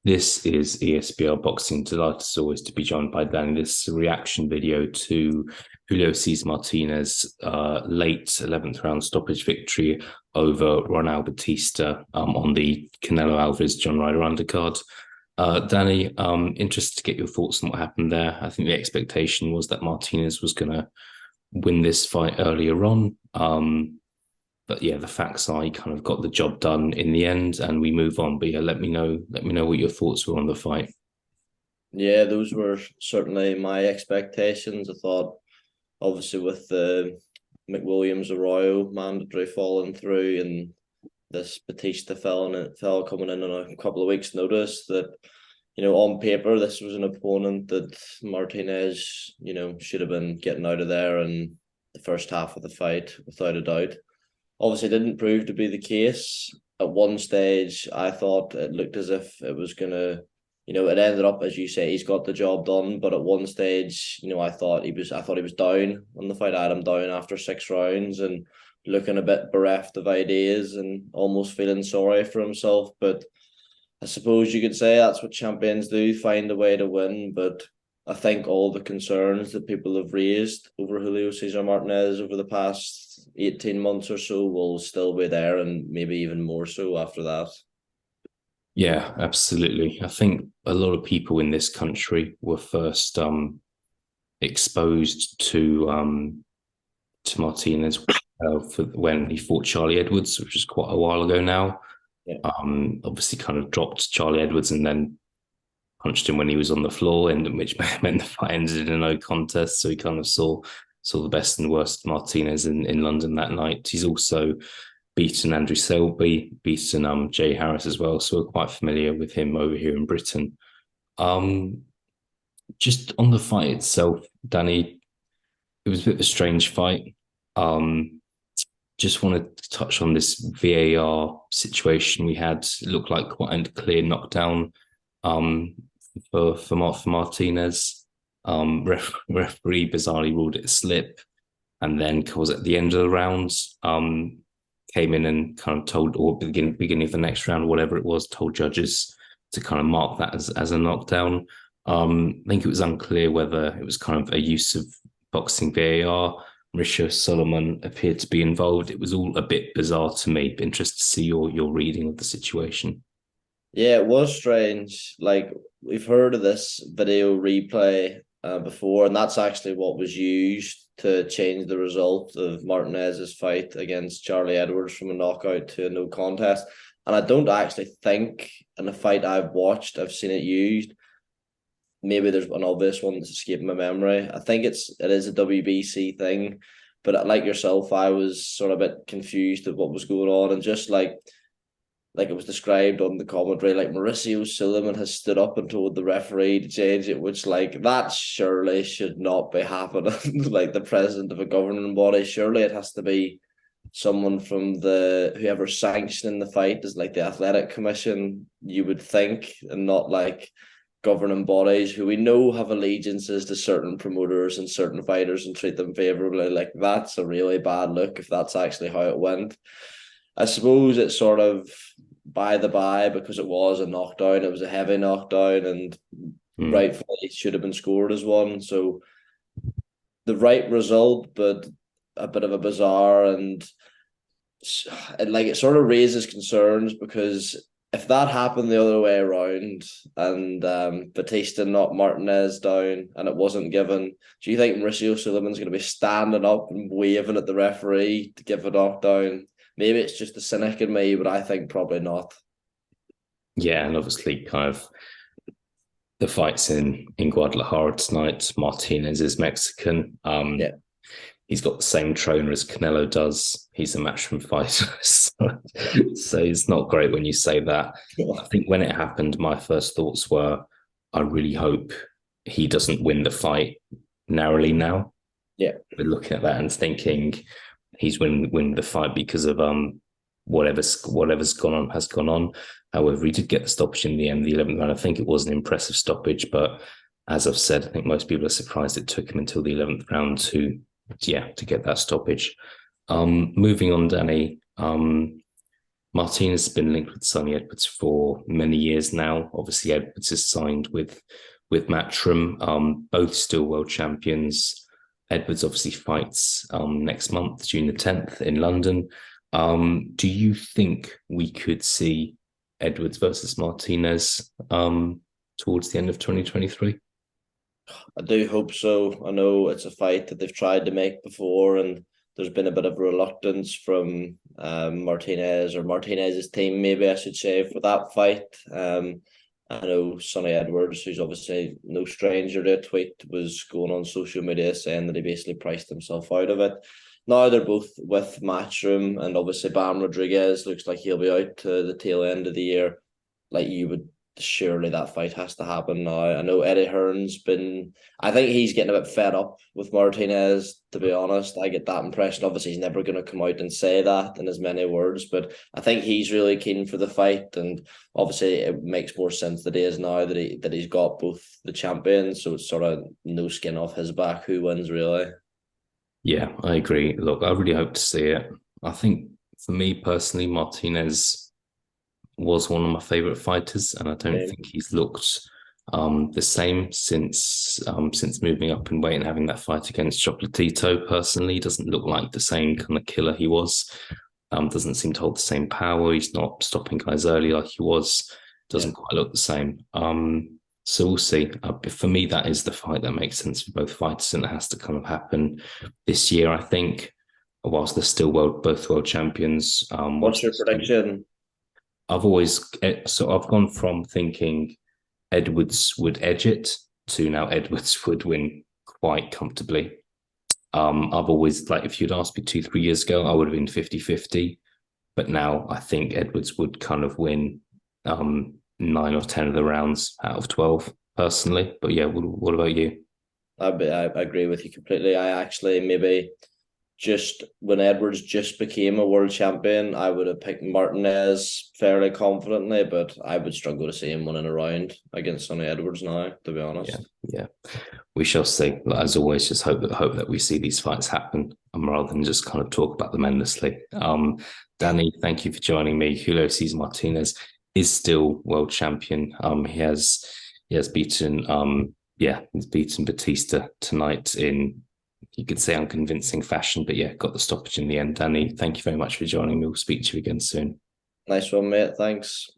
This is ESBR Boxing. Delighted as always to be joined by Danny. This is a reaction video to Julio Cesar Martinez late 11th round stoppage victory over RONAL Batista on the Canelo Alvarez John Ryder undercard. Danny, interested to get your thoughts on what happened there. I think the expectation was that Martinez was going to win this fight earlier on. But yeah, the facts are he kind of got the job done in the end, and we move on. But yeah, let me know what your thoughts were on the fight. Yeah, those were certainly my expectations. I thought, obviously, with the McWilliams Arroyo mandatory falling through and this Batista fell coming in on a couple of weeks' notice, that on paper this was an opponent that Martinez should have been getting out of there in the first half of the fight without a doubt. Obviously, didn't prove to be the case. At one stage, I thought it looked as if it was gonna, it ended up, as you say, he's got the job done. But at one stage, I thought he was down on the fight. I had him down after 6 rounds and looking a bit bereft of ideas and almost feeling sorry for himself. But I suppose you could say that's what champions do, find a way to win. But I think all the concerns that people have raised over Julio Cesar Martinez over the past 18 months or so will still be there, and maybe even more so after that. Yeah, absolutely. I think a lot of people in this country were first exposed to Martinez when he fought Charlie Edwards, which was quite a while ago now. Yeah. Obviously kind of dropped Charlie Edwards and then punched him when he was on the floor, and which meant the fight ended in a no contest. So he kind of saw the best and worst Martinez in London that night. He's also beaten Andrew Selby, beaten Jay Harris as well. So we're quite familiar with him over here in Britain. Just on the fight itself, Danny, it was a bit of a strange fight. Just wanted to touch on this VAR situation we had. It looked like quite a clear knockdown for Martinez. Referee bizarrely ruled it a slip, and then was at the end of the round came in and kind of told, or beginning of the next round, whatever it was, told judges to kind of mark that as a knockdown. I think it was unclear whether it was kind of a use of boxing VAR. Mauricio Solomon appeared to be involved. It was all a bit bizarre to me. Interested to see your reading of the situation. Yeah, it was strange. Like, we've heard of this video replay before, and that's actually what was used to change the result of Martinez's fight against Charlie Edwards from a knockout to a no contest. And I don't actually think in a fight I've watched, I've seen it used. Maybe there's an obvious one that's escaping my memory. I think it is a WBC thing, but like yourself, I was sort of a bit confused at what was going on, and just like it was described on the commentary, like Mauricio Solomon has stood up and told the referee to change it, which that surely should not be happening. Like the president of a governing body, surely it has to be someone from whoever sanctioning the fight, is like the athletic commission, you would think, and not like governing bodies who we know have allegiances to certain promoters and certain fighters and treat them favorably. Like, that's a really bad look if that's actually how it went. I suppose it's sort of by the by, because it was a knockdown. It was a heavy knockdown, and rightfully should have been scored as one. So the right result, but a bit of a bizarre, and it sort of raises concerns, because if that happened the other way around and Batista knocked Martinez down and it wasn't given, do you think Mauricio Solomon's going to be standing up and waving at the referee to give a knockdown? Maybe it's just the cynic in me, but I think probably not. Yeah, and obviously kind of the fight's in Guadalajara tonight. Martinez is Mexican. Yeah. He's got the same trainer as Canelo does. He's a matchroom fighter. So it's not great when you say that. I think when it happened, my first thoughts were, I really hope he doesn't win the fight narrowly now. Yeah. We're looking at that and thinking he's win the fight because of whatever's gone on. However, he did get the stoppage in the end, the 11th round. I think it was an impressive stoppage, but as I've said, I think most people are surprised it took him until the 11th round to get that stoppage. Moving on, Danny. Martinez has been linked with Sonny Edwards for many years now. Obviously, Edwards is signed with Matchroom, both still world champions. Edwards obviously fights next month, June the 10th in London. Do you think we could see Edwards versus Martinez towards the end of 2023? I do hope so. I know it's a fight that they've tried to make before, and there's been a bit of reluctance from Martinez, or Martinez's team, maybe I should say, for that fight. I know Sonny Edwards, who's obviously no stranger to a tweet, was going on social media saying that he basically priced himself out of it. Now they're both with Matchroom, and obviously Bam Rodriguez looks like he'll be out to the tail end of the year. Like, you would surely that fight has to happen now. I know Eddie Hearn's been. I think he's getting a bit fed up with Martinez, to be honest. I get that impression. Obviously, he's never going to come out and say that in as many words, but I think he's really keen for the fight, and obviously it makes more sense that he is now that he's got both the champions, so it's sort of no skin off his back who wins, really. Yeah, I agree. Look, I really hope to see it. I think for me personally, Martinez was one of my favorite fighters, and I don't think he's looked the same since moving up in weight and having that fight against Chocolatito. Personally, doesn't look like the same kind of killer he was. Doesn't seem to hold the same power. He's not stopping guys early like he was. Doesn't quite look the same. So we'll see. For me, that is the fight that makes sense for both fighters, and it has to kind of happen this year, I think. Whilst they're still both world champions. What's your prediction? I've gone from thinking Edwards would edge it to now Edwards would win quite comfortably. I've always, like, if you'd asked me 2-3 years ago, I would have been 50-50. But now I think Edwards would kind of win 9 or 10 of the rounds out of 12, personally. But yeah, what about you? I agree with you completely. I actually maybe just when Edwards just became a world champion, I would have picked Martinez fairly confidently, but I would struggle to see him winning a round against Sonny Edwards now, to be honest. Yeah. We shall see. As always, just hope that we see these fights happen, rather than just kind of talk about them endlessly. Danny, thank you for joining me. Julio Cesar Martinez is still world champion. He has beaten he's beaten Batista tonight in, you could say, unconvincing fashion, but yeah, got the stoppage in the end. Danny, thank you very much for joining me. We'll speak to you again soon. Nice one, mate. Thanks.